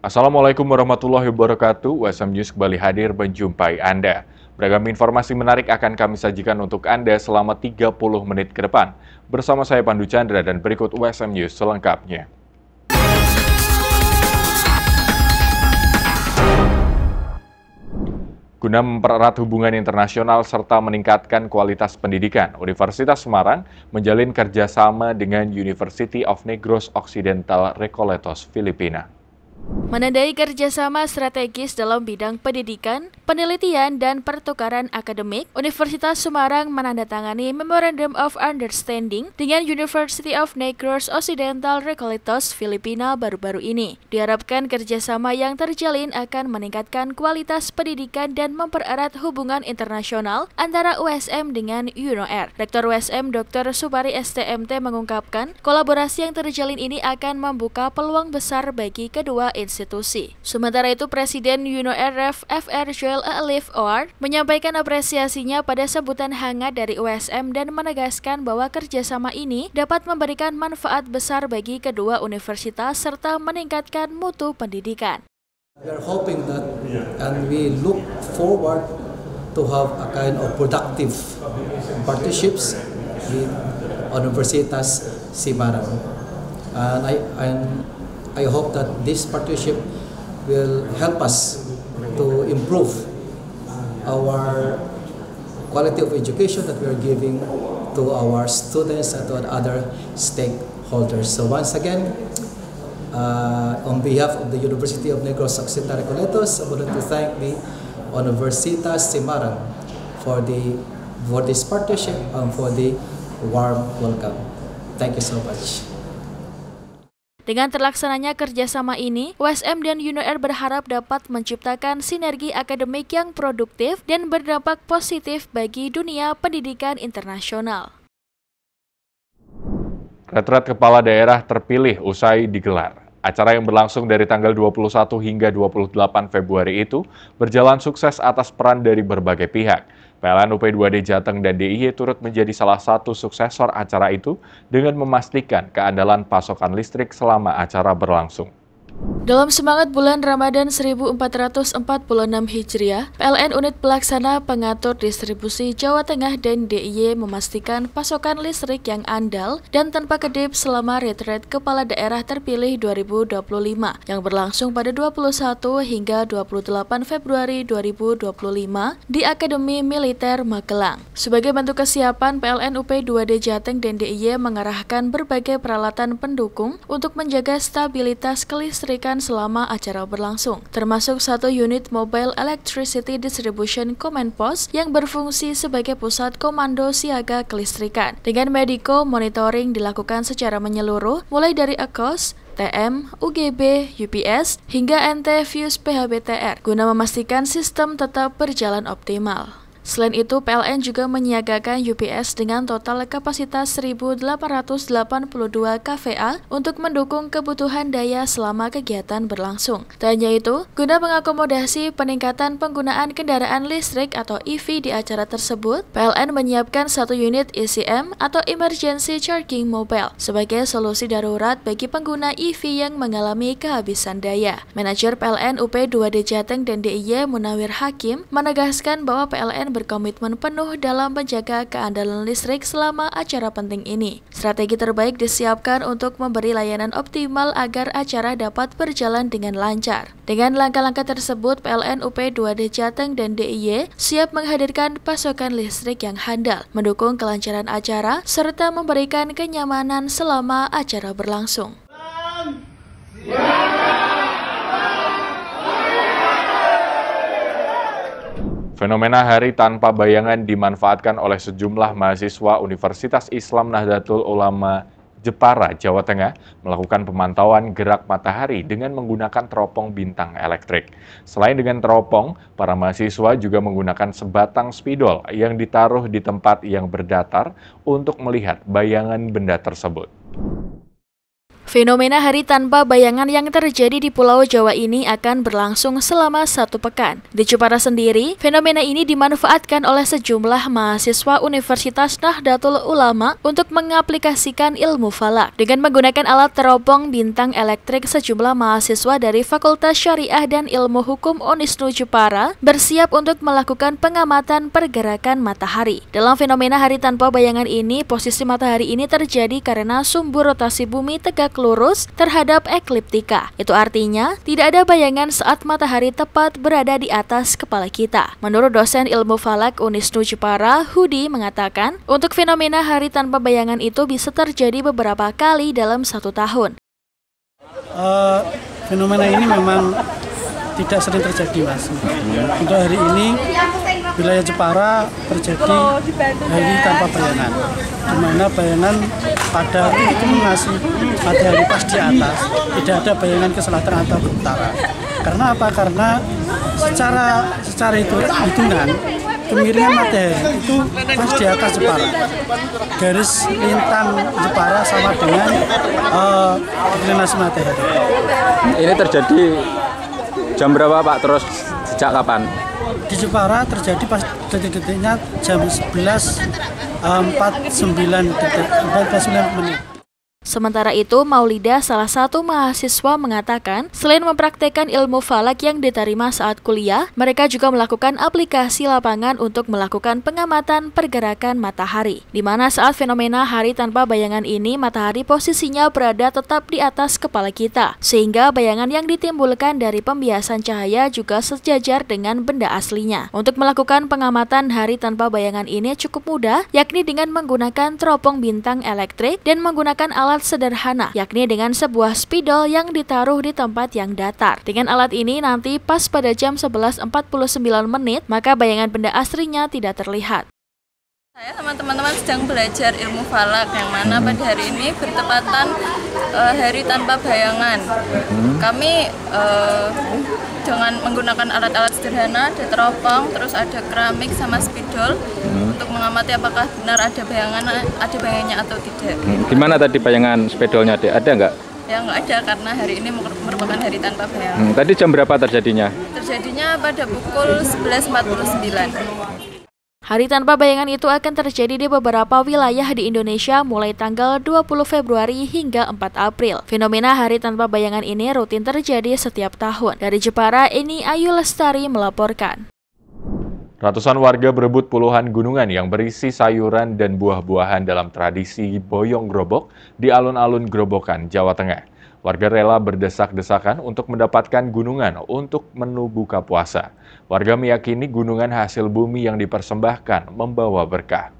Assalamualaikum warahmatullahi wabarakatuh. USM News kembali hadir menjumpai Anda. Beragam informasi menarik akan kami sajikan untuk Anda selama 30 menit ke depan. Bersama saya Pandu Chandra dan berikut USM News selengkapnya. Guna mempererat hubungan internasional serta meningkatkan kualitas pendidikan, Universitas Semarang menjalin kerjasama dengan University of Negros Occidental Recoletos, Filipina. Menandai kerjasama strategis dalam bidang pendidikan, penelitian, dan pertukaran akademik, Universitas Semarang menandatangani Memorandum of Understanding dengan University of Negros Occidental Recoletos, Filipina baru-baru ini. Diharapkan kerjasama yang terjalin akan meningkatkan kualitas pendidikan dan mempererat hubungan internasional antara USM dengan UNOR. Rektor USM Dr. Subari STMT mengungkapkan, kolaborasi yang terjalin ini akan membuka peluang besar bagi kedua institusi. Sementara itu, Presiden UNOR Rev. Fr. Joel Alif Oar menyampaikan apresiasinya pada sambutan hangat dari USM dan menegaskan bahwa kerjasama ini dapat memberikan manfaat besar bagi kedua universitas serta meningkatkan mutu pendidikan. We are hoping that and we look forward to have a kind of productive partnerships with Universitas Semarang. And I hope that this partnership will help us to improve our quality of education that we are giving to our students and to other stakeholders. So once again, on behalf of the University of Negros Occidental Recoletos, I would like to thank the Universitas Semarang for this partnership and for the warm welcome. Thank you so much. Dengan terlaksananya kerjasama ini, USM dan UNOR berharap dapat menciptakan sinergi akademik yang produktif dan berdampak positif bagi dunia pendidikan internasional. Retret Kepala Daerah terpilih usai digelar. Acara yang berlangsung dari tanggal 21 hingga 28 Februari itu berjalan sukses atas peran dari berbagai pihak. PLN UP 2D Jateng dan DIY turut menjadi salah satu suksesor acara itu dengan memastikan keandalan pasokan listrik selama acara berlangsung. Dalam semangat bulan Ramadan 1446 Hijriah, PLN Unit Pelaksana Pengatur Distribusi Jawa Tengah dan DIY memastikan pasokan listrik yang andal dan tanpa kedip selama retret Kepala Daerah Terpilih 2025 yang berlangsung pada 21 hingga 28 Februari 2025 di Akademi Militer Magelang. Sebagai bentuk kesiapan, PLN UP 2D Jateng dan DIY mengarahkan berbagai peralatan pendukung untuk menjaga stabilitas kelistrikan selama acara berlangsung, termasuk satu unit Mobile Electricity Distribution Command Post yang berfungsi sebagai pusat komando siaga kelistrikan. Dengan Mediko, monitoring dilakukan secara menyeluruh, mulai dari AKOS, TM, UGB, UPS, hingga NT Fuse PHBTR, guna memastikan sistem tetap berjalan optimal. Selain itu, PLN juga menyiagakan UPS dengan total kapasitas 1.882 kVA untuk mendukung kebutuhan daya selama kegiatan berlangsung. Tak hanya itu, guna mengakomodasi peningkatan penggunaan kendaraan listrik atau EV di acara tersebut, PLN menyiapkan satu unit ECM atau Emergency Charging Mobile sebagai solusi darurat bagi pengguna EV yang mengalami kehabisan daya. Manajer PLN UP 2D Jateng dan DIY Munawir Hakim menegaskan bahwa PLN berkomitmen penuh dalam menjaga keandalan listrik selama acara penting ini. Strategi terbaik disiapkan untuk memberi layanan optimal agar acara dapat berjalan dengan lancar. Dengan langkah-langkah tersebut, PLN UP 2D Jateng dan DIY siap menghadirkan pasokan listrik yang handal, mendukung kelancaran acara, serta memberikan kenyamanan selama acara berlangsung. Fenomena Hari Tanpa Bayangan dimanfaatkan oleh sejumlah mahasiswa Universitas Islam Nahdlatul Ulama Jepara, Jawa Tengah, melakukan pemantauan gerak matahari dengan menggunakan teropong bintang elektrik. Selain dengan teropong, para mahasiswa juga menggunakan sebatang spidol yang ditaruh di tempat yang berdatar untuk melihat bayangan benda tersebut. Fenomena hari tanpa bayangan yang terjadi di Pulau Jawa ini akan berlangsung selama 1 pekan. Di Jepara sendiri, fenomena ini dimanfaatkan oleh sejumlah mahasiswa Universitas Nahdlatul Ulama untuk mengaplikasikan ilmu falak. Dengan menggunakan alat teropong bintang elektrik, sejumlah mahasiswa dari Fakultas Syariah dan Ilmu Hukum Unisnu Jepara bersiap untuk melakukan pengamatan pergerakan matahari. Dalam fenomena hari tanpa bayangan ini, posisi matahari ini terjadi karena sumbu rotasi bumi tegak lurus terhadap ekliptika. Itu artinya tidak ada bayangan saat matahari tepat berada di atas kepala kita. Menurut dosen ilmu falak Unisnu Jepara, Hudi mengatakan, untuk fenomena hari tanpa bayangan itu bisa terjadi beberapa kali dalam 1 tahun. Fenomena ini memang tidak sering terjadi, Mas. Untuk hari ini wilayah Jepara terjadi hari tanpa bayangan, di mana bayangan pada kulminasi matahari pas di atas, tidak ada bayangan ke selatan atau ke utara. Karena apa? Karena secara hitungan kemiringan matahari itu pas di atas Jepara. Garis lintang Jepara sama dengan kulminasi matahari. Ini terjadi jam berapa, Pak? Terus sejak kapan? Di Jepara terjadi pas detik-detiknya jam 11.49 menit. Sementara itu, Maulida, salah satu mahasiswa, mengatakan selain mempraktekkan ilmu falak yang diterima saat kuliah, mereka juga melakukan aplikasi lapangan untuk melakukan pengamatan pergerakan matahari. Di mana saat fenomena hari tanpa bayangan ini, matahari posisinya berada tetap di atas kepala kita, sehingga bayangan yang ditimbulkan dari pembiasan cahaya juga sejajar dengan benda aslinya. Untuk melakukan pengamatan hari tanpa bayangan ini cukup mudah, yakni dengan menggunakan teropong bintang elektrik dan menggunakan alat sederhana, yakni dengan sebuah spidol yang ditaruh di tempat yang datar. Dengan alat ini nanti pas pada jam 11.49 menit, maka bayangan benda aslinya tidak terlihat. Saya sama teman-teman sedang belajar ilmu falak, yang mana pada hari ini bertepatan hari tanpa bayangan. Kami dengan menggunakan alat-alat sederhana, ada teropong, terus ada keramik sama spidol untuk mengamati apakah benar ada bayangannya atau tidak. Gimana tadi bayangan spidolnya, Dek? Ada nggak? Ya nggak ada, karena hari ini merupakan hari tanpa bayangan. Tadi jam berapa terjadinya? Terjadinya pada pukul 11.49. Hari tanpa bayangan itu akan terjadi di beberapa wilayah di Indonesia mulai tanggal 20 Februari hingga 4 April. Fenomena hari tanpa bayangan ini rutin terjadi setiap tahun. Dari Jepara, ini Ayu Lestari melaporkan. Ratusan warga berebut puluhan gunungan yang berisi sayuran dan buah-buahan dalam tradisi boyong grobok di alun-alun Grobogan, Jawa Tengah. Warga rela berdesak-desakan untuk mendapatkan gunungan untuk menu buka puasa. Warga meyakini gunungan hasil bumi yang dipersembahkan membawa berkah.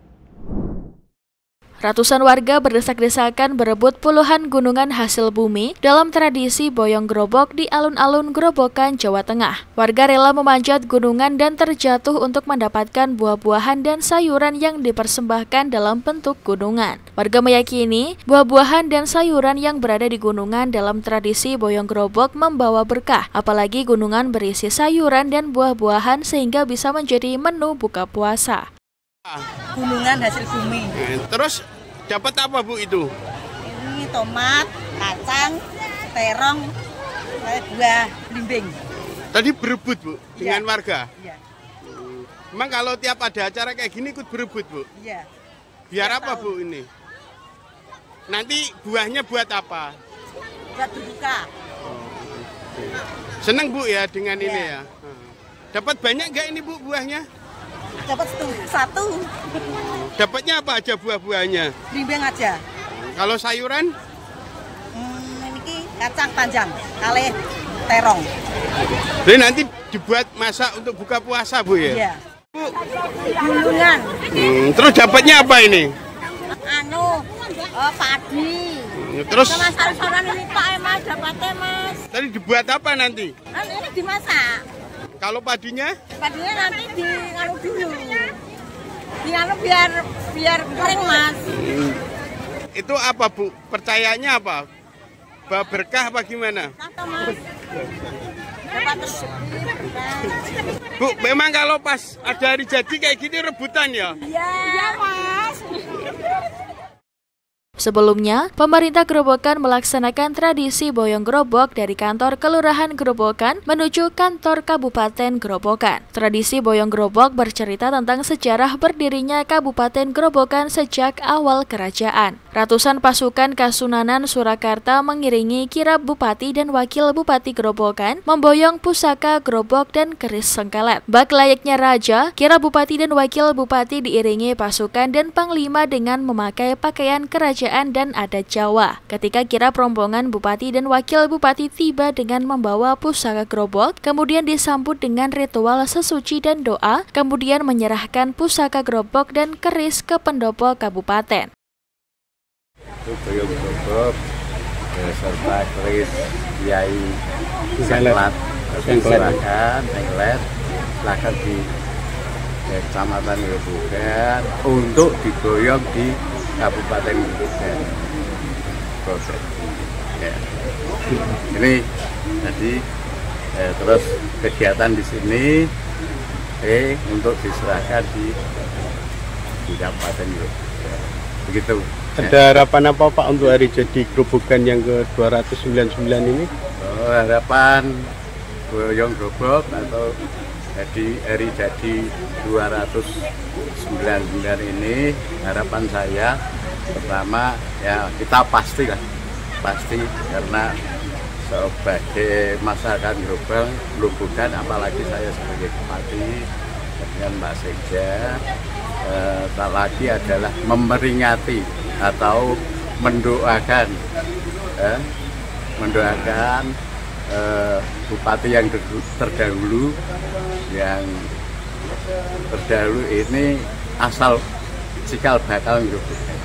Ratusan warga berdesak-desakan berebut puluhan gunungan hasil bumi dalam tradisi boyong grobok di alun-alun Grobogan, Jawa Tengah. Warga rela memanjat gunungan dan terjatuh untuk mendapatkan buah-buahan dan sayuran yang dipersembahkan dalam bentuk gunungan. Warga meyakini buah-buahan dan sayuran yang berada di gunungan dalam tradisi boyong grobok membawa berkah, apalagi gunungan berisi sayuran dan buah-buahan sehingga bisa menjadi menu buka puasa. Gunungan hasil bumi. Terus dapat apa, Bu, itu? Ini tomat, kacang, terong, buah belimbing. Tadi berebut, Bu, dengan warga? Iya. Emang kalau tiap ada acara kayak gini ikut berebut, Bu? Iya. Biar apa, Bu, ini? Nanti buahnya buat apa? Buat berbuka. Seneng, Bu, ya dengan ini ya? Dapat banyak nggak ini, Bu, buahnya? Dapat satu. Dapatnya apa aja buah-buahnya? Belimbing aja. Kalau sayuran? Ini kacang panjang, kalih terong. Jadi nanti dibuat masak untuk buka puasa, Bu, ya? Iya. Bu. Gunungan. Terus dapatnya apa ini? Padi. Terus? Sama sayuran ini Pak, Mas, dapatnya, Mas. Tadi dibuat apa nanti? Ini dimasak. Kalau padinya? Padinya nanti dianu dulu. Dianu biar kering, Mas. Itu apa, Bu? Percayanya apa? Bawa berkah apa gimana? Kata, Mas. Dapat Bu, memang kalau pas ada hari jadi kayak gini rebutan ya? Iya, Mas. Sebelumnya, pemerintah Grobogan melaksanakan tradisi boyong grobok dari kantor Kelurahan Grobogan menuju kantor Kabupaten Grobogan. Tradisi boyong grobok bercerita tentang sejarah berdirinya Kabupaten Grobogan sejak awal kerajaan. Ratusan pasukan Kasunanan Surakarta mengiringi kirab Bupati dan Wakil Bupati Grobogan memboyong pusaka grobok dan keris sengkelet. Bak layaknya raja, kirab Bupati dan Wakil Bupati diiringi pasukan dan panglima dengan memakai pakaian kerajaan dan adat Jawa. Ketika kirab rombongan Bupati dan Wakil Bupati tiba dengan membawa pusaka grobok, kemudian disambut dengan ritual sesuci dan doa, kemudian menyerahkan pusaka grobok dan keris ke pendopo kabupaten. Boyong grobok serta keris Kiai Sengkelat silakan di Kecamatan Grobogan untuk diboyong di Kabupaten Grobogan. Ya. Ini jadi terus kegiatan di sini untuk diserahkan di Kabupaten Grobogan. Begitu. Ada harapan apa Pak untuk hari jadi Grobogan yang ke-299 ini? Harapan boyong grobok atau hari jadi 299 ini, harapan saya pertama ya kita pasti karena sebagai masyarakat Grobogan, apalagi saya sebagai bupati dengan Mbak Sekja, tak lagi adalah memperingati atau mendoakan bupati yang terdahulu ini asal cikal bakal Grobogan.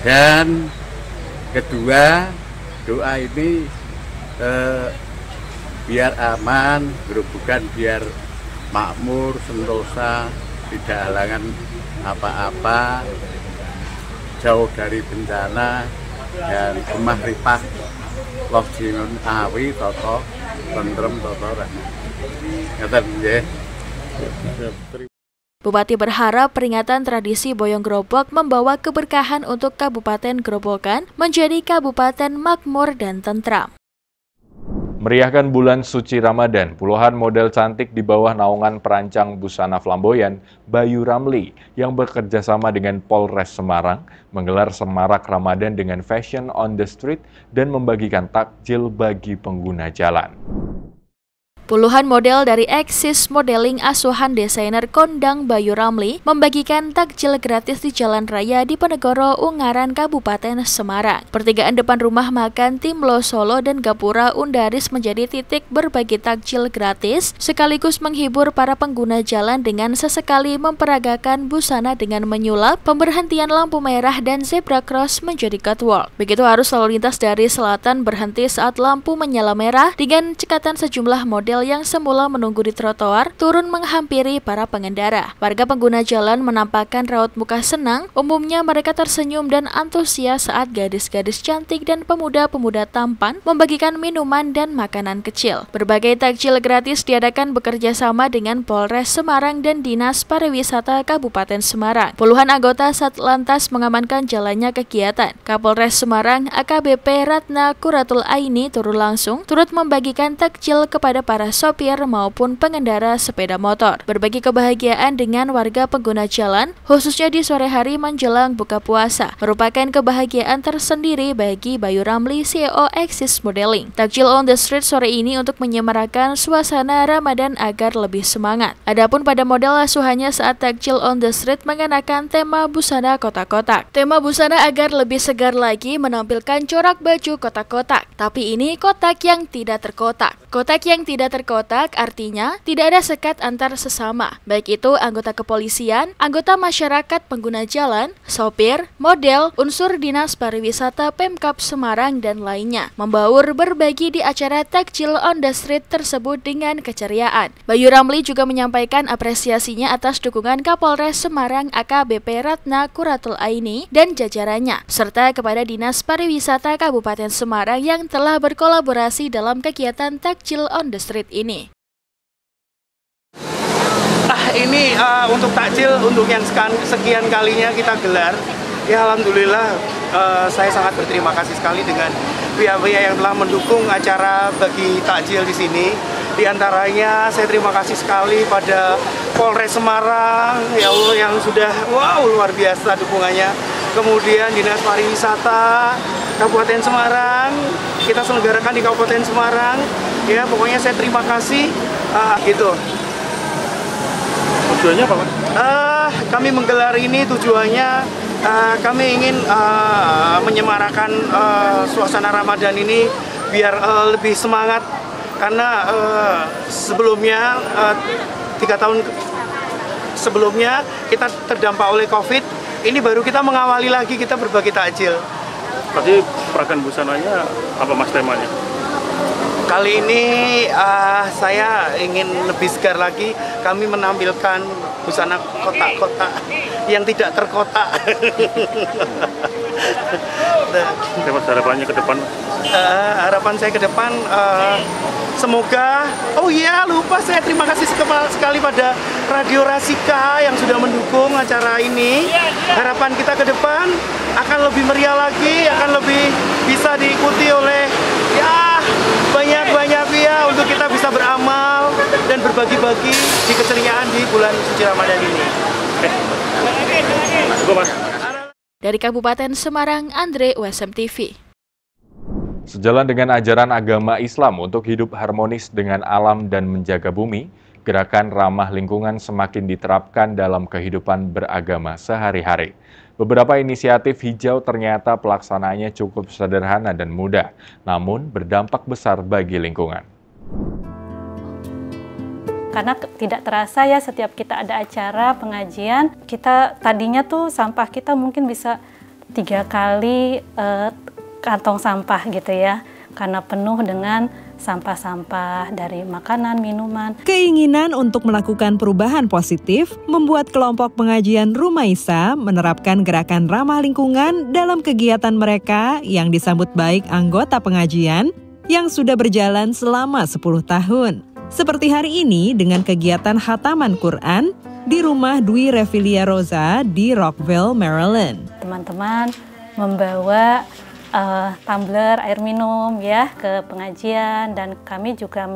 Dan kedua, doa ini biar aman, Grobogan biar makmur, sentosa, tidak halangan apa-apa, jauh dari bencana, dan gemah ripah loh jingun awi toto tentrem toto Bupati berharap peringatan tradisi boyong grobok membawa keberkahan untuk Kabupaten Grobogan menjadi kabupaten makmur dan tentram. Meriahkan bulan suci Ramadan, puluhan model cantik di bawah naungan perancang busana flamboyan Bayu Ramli yang bekerja sama dengan Polres Semarang menggelar semarak Ramadan dengan fashion on the street dan membagikan takjil bagi pengguna jalan. Puluhan model dari Axis Modeling asuhan desainer kondang Bayu Ramli membagikan takjil gratis di Jalan Raya Diponegoro, Ungaran, Kabupaten Semarang. Pertigaan depan rumah makan Timlo Solo dan Gapura Undaris menjadi titik berbagi takjil gratis, sekaligus menghibur para pengguna jalan dengan sesekali memperagakan busana dengan menyulap, pemberhentian lampu merah dan zebra cross menjadi catwalk. Begitu arus lalu lintas dari selatan berhenti saat lampu menyala merah dengan cekatan sejumlah model yang semula menunggu di trotoar turun menghampiri para pengendara. Warga pengguna jalan menampakkan raut muka senang, umumnya mereka tersenyum dan antusias saat gadis-gadis cantik dan pemuda-pemuda tampan membagikan minuman dan makanan kecil. Berbagai takjil gratis diadakan bekerja sama dengan Polres Semarang dan Dinas Pariwisata Kabupaten Semarang. Puluhan anggota Satlantas mengamankan jalannya kegiatan. Kapolres Semarang AKBP Ratna Kuratul Aini turun langsung turut membagikan takjil kepada para sopir maupun pengendara sepeda motor. Berbagi kebahagiaan dengan warga pengguna jalan, khususnya di sore hari menjelang buka puasa, merupakan kebahagiaan tersendiri bagi Bayu Ramli, CEO Axis Modeling. Takjil on the street sore ini untuk menyemarakan suasana Ramadan agar lebih semangat. Adapun pada model asuhannya saat takjil on the street mengenakan tema busana kotak-kotak. Tema busana agar lebih segar lagi menampilkan corak baju kotak-kotak. Tapi ini kotak yang tidak terkotak. Kotak yang tidak terkotak artinya tidak ada sekat antar sesama, baik itu anggota kepolisian, anggota masyarakat pengguna jalan, sopir, model, unsur Dinas Pariwisata Pemkab Semarang, dan lainnya. Membaur berbagi di acara takjil on the street tersebut dengan keceriaan. Bayu Ramli juga menyampaikan apresiasinya atas dukungan Kapolres Semarang AKBP Ratna Kuratul Aini dan jajarannya, serta kepada Dinas Pariwisata Kabupaten Semarang yang telah berkolaborasi dalam kegiatan takjil on the street ini. Ini untuk takjil untuk yang sekian kalinya kita gelar. Ya alhamdulillah saya sangat berterima kasih sekali dengan pihak-pihak yang telah mendukung acara bagi takjil di sini. Di antaranya saya terima kasih sekali pada Polres Semarang, ya Allah, yang sudah luar biasa dukungannya. Kemudian Dinas Pariwisata Kabupaten Semarang, kita selenggarakan di Kabupaten Semarang. Ya, pokoknya saya terima kasih. Gitu. Tujuannya apa, Pak? Kami menggelar ini tujuannya kami ingin menyemarakan suasana Ramadan ini biar lebih semangat, karena sebelumnya 3 tahun sebelumnya kita terdampak oleh COVID. Ini baru kita mengawali lagi, kita berbagi takjil. Berarti peragaan busananya apa, Mas, temanya? Kali ini saya ingin lebih segar lagi. Kami menampilkan busana kotak-kotak yang tidak terkotak. Mas, harapannya ke depan? Harapan saya ke depan, semoga, oh iya lupa, saya terima kasih sekali pada Radio Rasika yang sudah mendukung acara ini. Harapan kita ke depan akan lebih meriah lagi, akan lebih bisa diikuti oleh banyak pihak untuk kita bisa beramal dan berbagi-bagi di keceriaan di bulan suci Ramadan ini. Dari Kabupaten Semarang, Andre, USM TV. Sejalan dengan ajaran agama Islam untuk hidup harmonis dengan alam dan menjaga bumi, gerakan ramah lingkungan semakin diterapkan dalam kehidupan beragama sehari-hari. Beberapa inisiatif hijau ternyata pelaksanaannya cukup sederhana dan mudah, namun berdampak besar bagi lingkungan. Karena tidak terasa ya, setiap kita ada acara pengajian, kita tadinya tuh sampah kita mungkin bisa 3 kali kantong sampah gitu ya, karena penuh dengan sampah-sampah dari makanan, minuman. Keinginan untuk melakukan perubahan positif membuat kelompok pengajian Rumaisa menerapkan gerakan ramah lingkungan dalam kegiatan mereka yang disambut baik anggota pengajian yang sudah berjalan selama 10 tahun. Seperti hari ini dengan kegiatan khataman Quran di rumah Dwi Revilia Rosa di Rockville, Maryland. Teman-teman membawa tumbler air minum ya ke pengajian, dan kami juga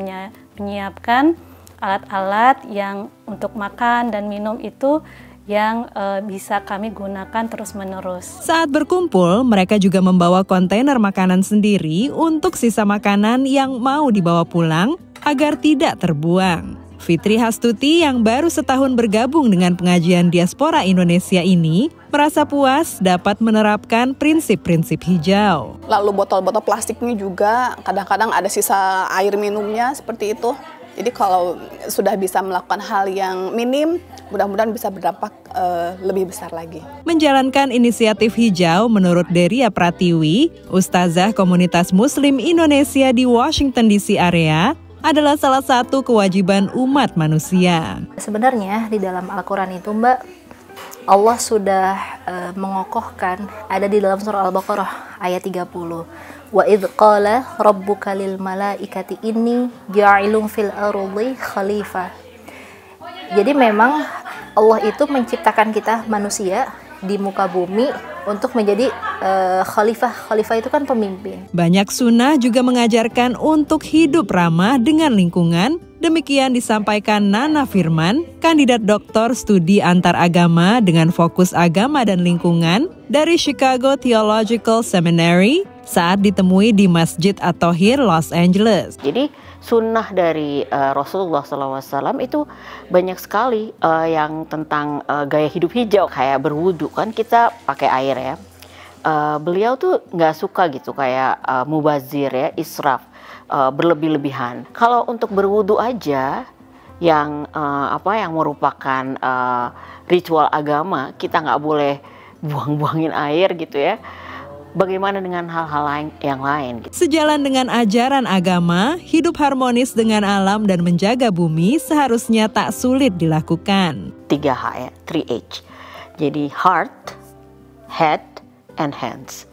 menyiapkan alat-alat yang untuk makan dan minum itu yang bisa kami gunakan terus-menerus. Saat berkumpul, mereka juga membawa kontainer makanan sendiri untuk sisa makanan yang mau dibawa pulang agar tidak terbuang. Fitri Hastuti yang baru setahun bergabung dengan pengajian diaspora Indonesia ini merasa puas dapat menerapkan prinsip-prinsip hijau. Lalu botol-botol plastiknya juga kadang-kadang ada sisa air minumnya seperti itu. Jadi kalau sudah bisa melakukan hal yang minim, mudah-mudahan bisa berdampak lebih besar lagi. Menjalankan inisiatif hijau menurut Deria Pratiwi, Ustazah Komunitas Muslim Indonesia di Washington DC area, adalah salah satu kewajiban umat manusia. Sebenarnya di dalam Al-Quran itu, Mbak, Allah sudah mengokohkan, ada di dalam surah Al-Baqarah ayat 30. Wa idh qala rabbuka lil malaikati inni ja'ilun fil ardi khalifah. Jadi memang Allah itu menciptakan kita manusia di muka bumi untuk menjadi khalifah. Khalifah itu kan pemimpin. Banyak sunnah juga mengajarkan untuk hidup ramah dengan lingkungan. Demikian disampaikan Nana Firman, kandidat doktor studi antaragama dengan fokus agama dan lingkungan dari Chicago Theological Seminary saat ditemui di Masjid At-Thohir, Los Angeles. Jadi sunnah dari Rasulullah SAW itu banyak sekali yang tentang gaya hidup hijau, kayak berwudu kan kita pakai air ya. Beliau tuh nggak suka gitu kayak mubazir ya, israf, berlebih-lebihan. Kalau untuk berwudu aja yang yang merupakan ritual agama, kita nggak boleh buang-buangin air gitu ya. Bagaimana dengan hal-hal yang lain? Sejalan dengan ajaran agama, hidup harmonis dengan alam dan menjaga bumi seharusnya tak sulit dilakukan. 3H ya, 3H. Jadi heart, head, and hands.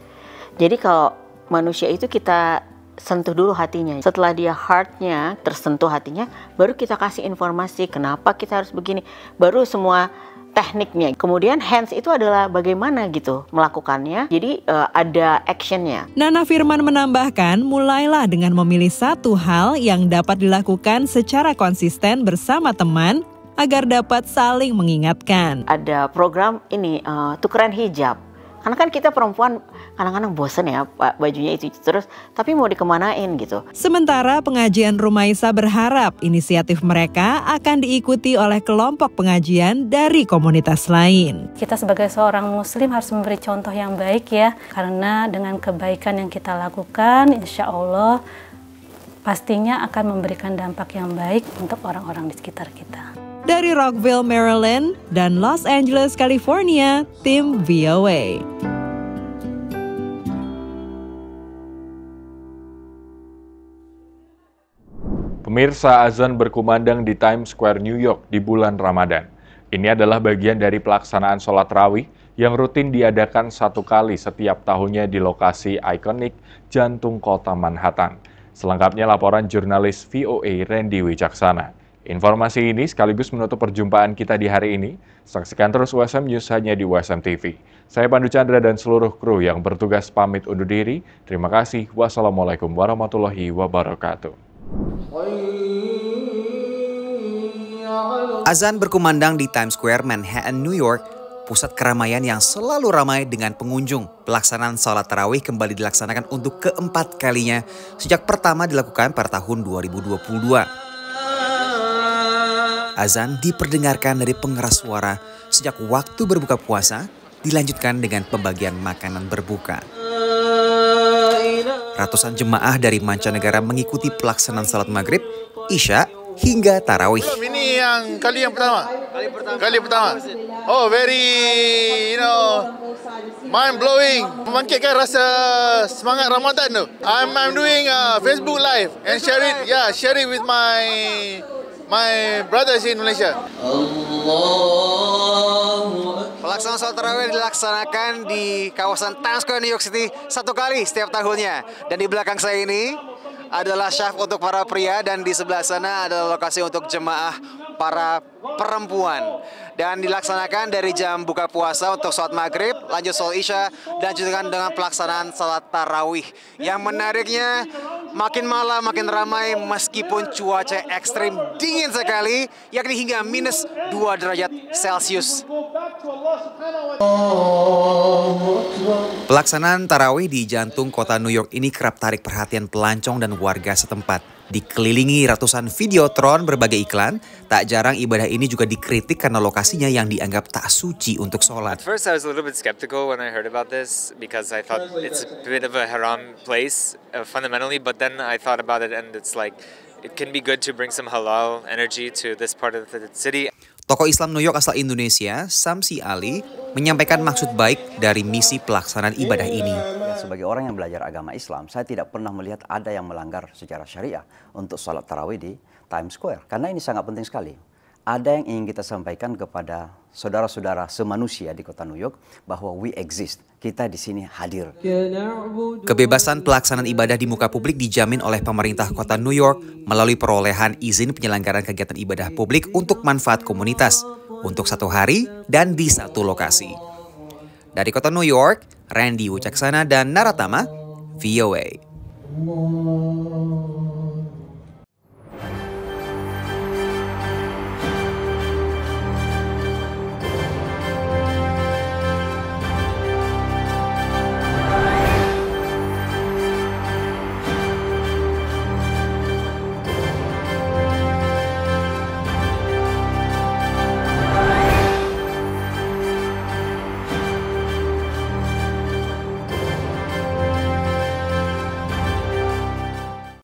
Jadi kalau manusia itu kita sentuh dulu hatinya. Setelah dia heart-nya tersentuh hatinya, baru kita kasih informasi kenapa kita harus begini. Baru semua tekniknya. Kemudian hands itu adalah bagaimana gitu melakukannya. Jadi ada actionnya. Nana Firman menambahkan, mulailah dengan memilih satu hal yang dapat dilakukan secara konsisten bersama teman agar dapat saling mengingatkan. Ada program ini tukeran hijab. Karena kan kita perempuan kadang-kadang bosen ya bajunya itu terus, tapi mau dikemanain gitu. Sementara pengajian Rumaisa berharap inisiatif mereka akan diikuti oleh kelompok pengajian dari komunitas lain. Kita sebagai seorang muslim harus memberi contoh yang baik ya, karena dengan kebaikan yang kita lakukan, insya Allah pastinya akan memberikan dampak yang baik untuk orang-orang di sekitar kita. Dari Rockville, Maryland, dan Los Angeles, California, tim VOA. Pemirsa, azan berkumandang di Times Square, New York di bulan Ramadan. Ini adalah bagian dari pelaksanaan sholat rawih yang rutin diadakan satu kali setiap tahunnya di lokasi ikonik jantung kota Manhattan. Selengkapnya laporan jurnalis VOA Randy Wijaksana. Informasi ini sekaligus menutup perjumpaan kita di hari ini. Saksikan terus USM News hanya di USM TV. Saya Pandu Chandra dan seluruh kru yang bertugas pamit undur diri. Terima kasih. Wassalamualaikum warahmatullahi wabarakatuh. Azan berkumandang di Times Square, Manhattan, New York, pusat keramaian yang selalu ramai dengan pengunjung. Pelaksanaan salat tarawih kembali dilaksanakan untuk keempat kalinya sejak pertama dilakukan pada tahun 2022. Azan diperdengarkan dari pengeras suara sejak waktu berbuka puasa, dilanjutkan dengan pembagian makanan berbuka. Ratusan jemaah dari mancanegara mengikuti pelaksanaan salat maghrib, isya, hingga tarawih. Ini yang kali pertama. Kali pertama. Oh, very, mind blowing. Membangkitkan rasa semangat Ramadan tu. I'm doing Facebook live and share it with my brothers in Malaysia. Pelaksanaan salat tarawih dilaksanakan di kawasan Times Square, New York City satu kali setiap tahunnya. Dan di belakang saya ini adalah syaf untuk para pria dan di sebelah sana adalah lokasi untuk jemaah para perempuan. Dan dilaksanakan dari jam buka puasa untuk sholat maghrib, lanjut sholat isya, dan juga dengan pelaksanaan sholat tarawih. Yang menariknya, makin malam makin ramai meskipun cuaca ekstrim dingin sekali, yakni hingga minus 2 derajat Celcius. Pelaksanaan tarawih di jantung kota New York ini kerap tarik perhatian pelancong dan warga setempat. Dikelilingi ratusan videotron berbagai iklan, tak jarang ibadah ini juga dikritik karena lokasinya yang dianggap tak suci untuk sholat. At first I was a little bit skeptical when I heard about this because I thought it's a bit of a haram place fundamentally, but then I thought about it and it's like it can be good to bring some halal energy to this part of the city. Tokoh Islam New York asal Indonesia, Samsi Ali, menyampaikan maksud baik dari misi pelaksanaan ibadah ini. Sebagai orang yang belajar agama Islam, saya tidak pernah melihat ada yang melanggar secara syariah untuk sholat tarawih di Times Square. Karena ini sangat penting sekali. Ada yang ingin kita sampaikan kepada saudara-saudara semanusia di kota New York bahwa we exist. Kita di sini hadir. Kebebasan pelaksanaan ibadah di muka publik dijamin oleh pemerintah kota New York melalui perolehan izin penyelenggaraan kegiatan ibadah publik untuk manfaat komunitas untuk satu hari dan di satu lokasi. Dari kota New York, Randy Wijaksana dan Naratama, VOA.